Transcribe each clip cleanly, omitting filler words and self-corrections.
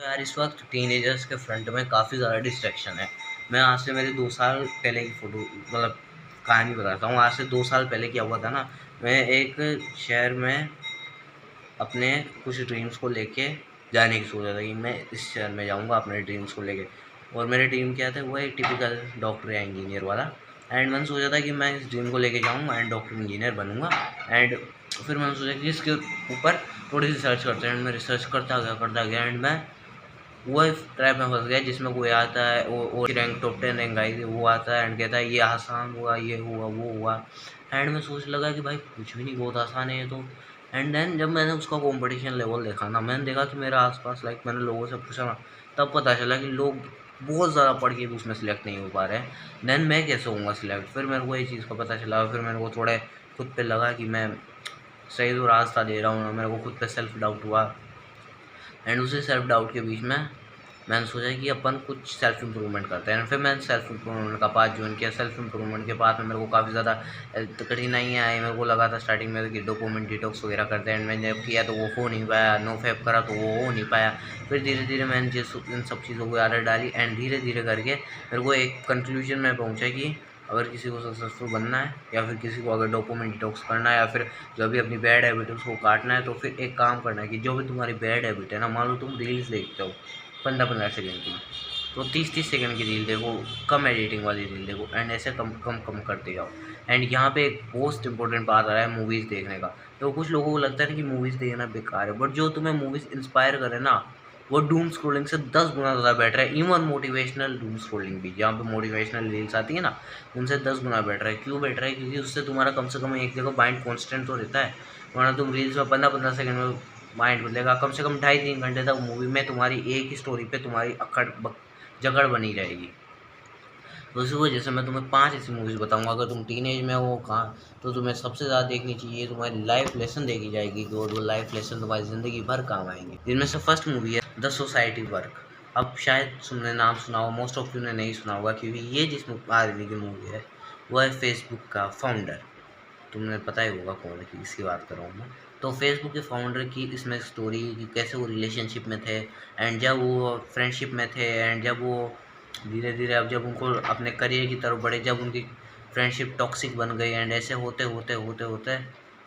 तो यार इस वक्त टीनेजर्स के फ्रंट में काफ़ी ज़्यादा डिस्ट्रैक्शन है। मैं आज से मेरे 2 साल पहले की फ़ोटो मतलब कहानी बताता हूँ। आज से 2 साल पहले क्या हुआ था ना, मैं एक शहर में अपने कुछ ड्रीम्स को लेके जाने की सोच रहा था कि मैं इस शहर में जाऊँगा अपने ड्रीम्स को लेके। और मेरे ड्रीम क्या थे, वो एक टिपिकल डॉक्टर या इंजीनियर वाला। एंड मैंने सोचा था कि मैं इस ड्रीम को लेके जाऊँ एंड डॉक्टर इंजीनियर बनूँगा। एंड फिर मैंने सोचा कि इसके ऊपर थोड़ी सी रिसर्च करते हैं। एंड मैं रिसर्च करता गया एंड मैं वो इस ट्रैप में फँस गया जिसमें कोई आता है वो रैंक टॉप 10 रैंक आई थी, वो आता है एंड कहता है ये आसान हुआ, ये हुआ, वो हुआ। एंड मैं सोच लगा कि भाई कुछ भी नहीं, बहुत आसान है ये तो। एंड देन जब मैंने उसका कॉम्पिटिशन लेवल देखा ना, मैंने देखा कि मेरे आसपास मैंने लोगों से पूछा ना, तब पता चला कि लोग बहुत ज़्यादा पढ़ के भी उसमें सिलेक्ट नहीं हो पा रहे हैं। देन मैं कैसे होऊंगा सिलेक्ट? फिर मेरे को ये चीज़ का पता चला। फिर मेरे को थोड़े खुद पे लगा कि मैं सही तो रास्ता दे रहा हूँ ना। मेरे को खुद पे सेल्फ डाउट हुआ। एंड उसी सेल्फ डाउट के बीच में मैंने सोचा कि अपन कुछ सेल्फ इम्प्रूवमेंट करते हैं। फिर मैंने सेल्फ इम्प्रूवमेंट का पाथ ज्वाइन किया। सेल्फ इम्प्रूवमेंट के पाथ में मेरे को काफ़ी ज़्यादा कठिनाइयाँ आई। मेरे को लगा था स्टार्टिंग में कि डोपामिन डिटॉक्स वगैरह करते हैं, एंड मैंने जब किया तो वो हो नहीं पाया। नो फैप करा तो वो हो नहीं पाया। फिर धीरे धीरे मैंने इन सब चीज़ों को आदत डाली एंड धीरे धीरे करके मेरे को एक कंक्लूजन में पहुँचा कि अगर किसी को सक्सेसफुल बनना है या फिर किसी को अगर डोपामिन डिटॉक्स करना है या फिर जो भी अपनी बैड हैबिट है उसको काटना है, तो फिर एक काम करना है कि जो भी तुम्हारी बैड हैबिट है ना, मान लो तुम रील्स देखते हो 15-15 सेकंड की, तो 30-30 सेकंड की रील देखो, कम एडिटिंग वाली रील देखो एंड ऐसे कम कम कम करते जाओ। एंड यहाँ पे एक मोस्ट इंपॉर्टेंट बात आ रहा है मूवीज़ देखने का। तो कुछ लोगों को लगता है कि मूवीज़ देखना बेकार है, बट जो तुम्हें मूवीज़ इंस्पायर करे ना, वो डूम स्क्रोलिंग से 10 गुना ज़्यादा बेटर है। इवन मोटिवेशनल डूम स्क्रोलिंग भी, जहाँ पे मोटिवेशनल रील्स आती है ना, उनसे 10 गुना बेटर है। क्यों बेटर है? क्योंकि उससे तुम्हारा कम से कम एक जगह माइंड कॉन्स्टेंट तो रहता है। वरना तुम रील्स में 15-15 सेकंड में माइंड बदलेगा। कम से कम 2.5-3 घंटे तक मूवी में तुम्हारी एक ही स्टोरी पे तुम्हारी जकड़ बनी रहेगी। तो उसी वजह से मैं तुम्हें 5 ऐसी मूवीज़ बताऊंगा। अगर तुम टीनेज में हो कहाँ, तो तुम्हें सबसे ज़्यादा देखनी चाहिए। तुम्हारी लाइफ लेसन देखी जाएगी और वो लाइफ लेसन तुम्हारी ज़िंदगी भर काम आएंगे। जिनमें से फर्स्ट मूवी है द सोसाइटी वर्क। अब शायद तुमने नाम सुना हो, मोस्ट ऑफ यू ने नहीं सुना होगा, क्योंकि ये जिस आदमी की मूवी है वो है फेसबुक का फाउंडर। तुमने पता ही होगा कौन है, किसकी बात कर रहा हूँ मैं। तो फेसबुक के फाउंडर की इसमें स्टोरी कि कैसे वो रिलेशनशिप में थे एंड जब वो फ्रेंडशिप में थे एंड जब वो धीरे धीरे अब जब उनको अपने करियर की तरफ बढ़े, जब उनकी फ्रेंडशिप टॉक्सिक बन गई एंड ऐसे होते होते होते होते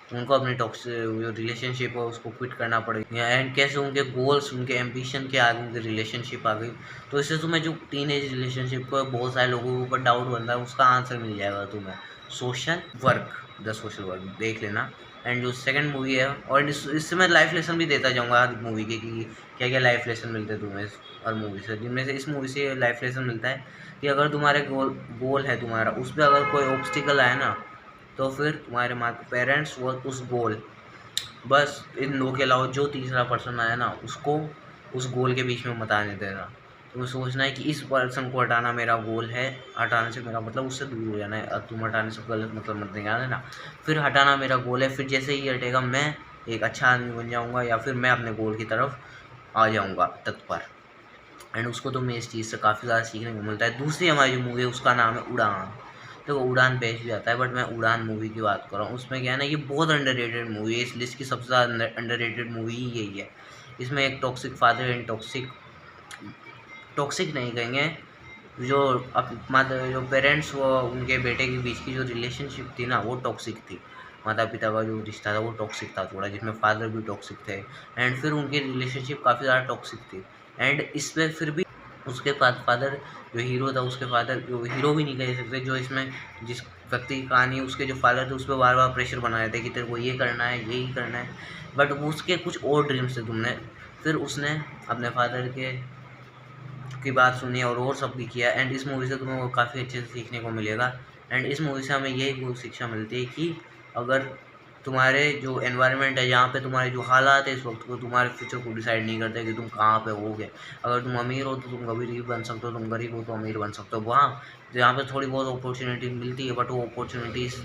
उनको अपनी टॉक्सिक जो रिलेशनशिप है उसको क्विट करना पड़ेगा। एंड कैसे उनके गोल्स, उनके एम्बिशन के आगे उनकी रिलेशनशिप आ गई। तो इससे तुम्हें जो टीनेज रिलेशनशिप को बहुत सारे लोगों के ऊपर डाउट बनता है, उसका आंसर मिल जाएगा तुम्हें। Social work, the social work देख लेना। एंड जो सेकंड मूवी है, और इससे मैं लाइफ लेसन भी देता जाऊंगा हर मूवी के कि क्या क्या लाइफ लेसन मिलते हैं तुम्हें हर मूवी से। जिनमें से इस मूवी से लाइफ लेसन मिलता है कि अगर तुम्हारे गोल है तुम्हारा, उस पर अगर कोई ऑब्स्टिकल आए ना, तो फिर तुम्हारे माँ पेरेंट्स वो उस गोल, बस इन दो के अलावा जो तीसरा पर्सन आया ना, उसको उस गोल के बीच में मत आने देना। तुम्हें सोचना है कि इस पर्सन को हटाना मेरा गोल है, हटाने से मेरा मतलब उससे दूर हो जाना है। अब तुम हटाने से गलत मतलब मत निकालना ना, फिर हटाना मेरा गोल है। फिर जैसे ही हटेगा मैं एक अच्छा आदमी बन जाऊँगा या फिर मैं अपने गोल की तरफ आ जाऊँगा तत्पर। एंड उसको तो मैं इस चीज़ से काफ़ी ज़्यादा सीखने को मिलता है। दूसरी हमारी जो मूवी है उसका नाम है उड़ान। देखो उड़ान बेच भी आता है, बट मैं उड़ान मूवी की बात कर रहा हूँ। उसमें क्या है ना, ये बहुत अंडररेटेड मूवी है। इस लिस्ट की सबसे ज़्यादा अंडररेटेड मूवी ही यही है। इसमें एक toxic father and toxic toxic नहीं कहेंगे, जो जो पेरेंट्स वो उनके बेटे के बीच की जो रिलेशनशिप थी ना, वो टॉक्सिक थी। माता पिता का जो रिश्ता था वो टॉक्सिक था थोड़ा, जिसमें फादर भी टॉक्सिक थे एंड फिर उनकी रिलेशनशिप काफ़ी ज़्यादा टॉक्सिक थी। एंड इसमें फिर भी उसके फादर जो हीरो था, उसके फादर जो हीरो भी नहीं कह सकते, जो इसमें जिस व्यक्ति की कहानी है उसके जो फादर थे उस पर बार बार प्रेशर बनाए थे कि तेरे को ये करना है, यही करना है, बट उसके कुछ और ड्रीम्स थे तुमने। फिर उसने अपने फादर के की बात सुनी और सब भी किया। एंड इस मूवी से तुम्हें वो काफ़ी अच्छे से सीखने को मिलेगा। एंड इस मूवी से हमें यही मूल शिक्षा मिलती है कि अगर तुम्हारे जो एनवायरनमेंट है, जहाँ पे तुम्हारे जो हालात है इस वक्त को तुम्हारे फ्यूचर को डिसाइड नहीं करते कि तुम कहाँ पे होगे। अगर तुम अमीर हो तो तुम गरीब बन सकते हो, तुम गरीब हो तो अमीर बन सकते हो। वहाँ जहाँ पे थोड़ी बहुत अपॉर्चुनिटी मिलती है, बट वो अपॉर्चुनिटीज़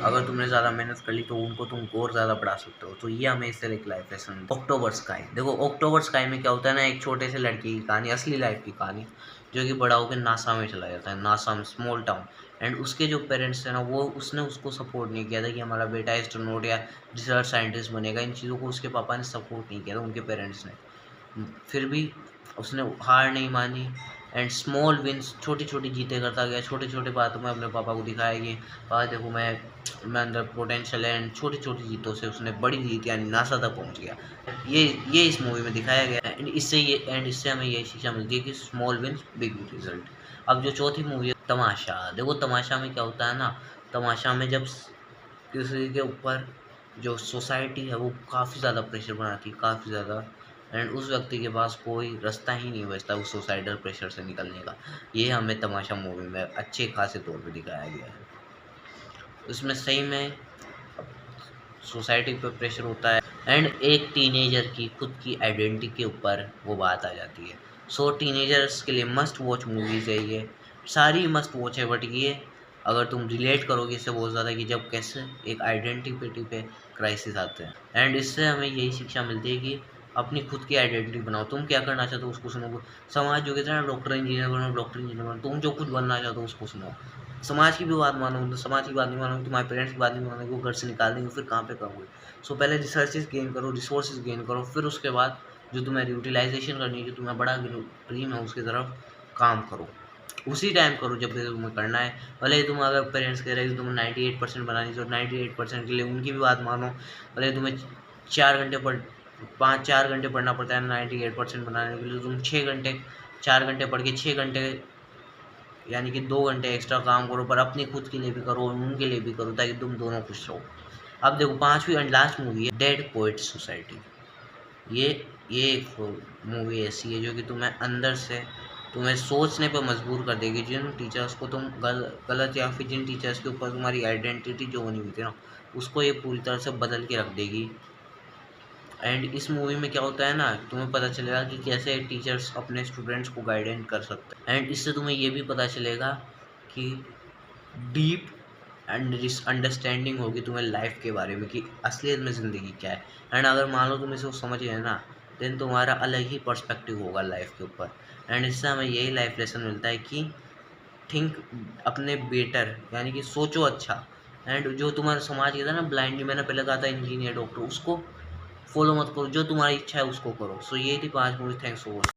अगर तुमने ज़्यादा मेहनत कर ली तो उनको तुम और ज़्यादा बढ़ा सकते हो। तो ये हमें इससे एक लाइफ लेसन। अक्टूबर स्काई, देखो अक्टूबर स्काई में क्या होता है ना, एक छोटे से लड़के की कहानी, असली लाइफ की कहानी, जो कि बड़ा होकर नासा में चला जाता है, नासा में स्मॉल टाउन। एंड उसके जो पेरेंट्स थे ना, वो उसने उसको सपोर्ट नहीं किया था कि हमारा बेटा एस्ट्रोनॉट या रिसर्च साइंटिस्ट बनेगा। इन चीज़ों को उसके पापा ने सपोर्ट नहीं किया था, उनके पेरेंट्स ने। फिर भी उसने हार नहीं मानी एंड स्मॉल विन्स, छोटी छोटी जीतें करता गया। छोटे छोटे बातों में अपने पापा को दिखाया कि पापा देखो मैं अंदर पोटेंशियल है। एंड छोटी छोटी जीतों से उसने बड़ी जीत यानी नासा तक पहुंच गया। ये इस मूवी में दिखाया गया है। एंड इससे हमें ये शिक्षा मिलती है कि स्मॉल विन्स बिग रिजल्ट। अब जो चौथी मूवी है तमाशा, देखो तमाशा में क्या होता है ना, तमाशा में जब किसी के ऊपर जो सोसाइटी है वो काफ़ी ज़्यादा प्रेशर बनाती है, काफ़ी ज़्यादा, एंड उस व्यक्ति के पास कोई रास्ता ही नहीं बचता उस सोसाइटल प्रेशर से निकलने का। ये हमें तमाशा मूवी में अच्छे खासे तौर पे दिखाया गया है। उसमें सही में सोसाइटी पे प्रेशर होता है एंड एक टीनेजर की खुद की आइडेंटिटी के ऊपर वो बात आ जाती है। सो टीनेजर्स के लिए मस्ट वॉच मूवीज़ है ये, सारी मस्ट वॉच है। बट ये अगर तुम रिलेट करोगे इससे बहुत ज़्यादा कि जब कैसे एक आइडेंटिटी पे क्राइसिस आते हैं। एंड इससे हमें यही शिक्षा मिलती है कि अपनी खुद की आइडेंटिटी बनाओ। तुम क्या करना चाहते हो उसको सुनो। समाज जो कहते हैं ना डॉक्टर इंजीनियर बनो, डॉक्टर इंजीनियर बनो, तुम जो कुछ बनना चाहते हो उसको सुनो। समाज की भी बात मानो, तो समाज की बात नहीं मानोगे, तुम्हारे पेरेंट्स की बात नहीं मानोगे, वो घर से निकाल देंगे, फिर कहाँ पे करोगे। सो पहले रिसर्चेस गेन करो, रिसोर्सेज गेन करो, फिर उसके बाद जो तुम्हें यूटिलाइजेशन करनी है, जो तुम्हें बड़ा ड्रीम है उसकी तरफ काम करो। उसी टाइम करो जब तुम्हें करना है। भले ही तुम अगर पेरेंट्स कह रहे हो तुम्हें 98% बनानी, तो 98% के लिए उनकी भी बात मानो। भले ही तुम्हें 4 घंटे पढ़ 5-4 घंटे पढ़ना पड़ता है 98% बनाने के लिए, तुम 6 घंटे 4 घंटे पढ़ के 6 घंटे यानी कि 2 घंटे एक्स्ट्रा काम करो, पर अपनी खुद के लिए भी करो, उनके लिए भी करो, ताकि तुम दोनों खुश रहो। अब देखो पांचवी एंड लास्ट मूवी है डेड पोएट सोसाइटी। ये एक मूवी ऐसी है जो कि तुम्हें अंदर से तुम्हें सोचने पर मजबूर कर देगी। जिन टीचर्स को तुम गलत या फिर जिन टीचर्स के ऊपर तुम्हारी आइडेंटिटी जो बनी हुई थी ना, उसको ये पूरी तरह से बदल के रख देगी। एंड इस मूवी में क्या होता है ना, तुम्हें पता चलेगा कि कैसे टीचर्स अपने स्टूडेंट्स को गाइडेंस कर सकते हैं। एंड इससे तुम्हें ये भी पता चलेगा कि डीप एंड अंडरस्टैंडिंग होगी तुम्हें लाइफ के बारे में कि असलियत में ज़िंदगी क्या है। एंड अगर मान लो तुम इसे समझ गए ना, देन तुम्हारा अलग ही पर्सपेक्टिव होगा लाइफ के ऊपर। एंड इससे हमें यही लाइफ लेसन मिलता है कि थिंक अपने बेटर, यानी कि सोचो अच्छा। एंड जो तुम्हारा समाज कहता है ना ब्लाइंडली, मैंने पहले कहा था इंजीनियर डॉक्टर, उसको फॉलो मत करो, जो तुम्हारी इच्छा है उसको करो। सो ये थी 5 मूवी। Thanks for watching.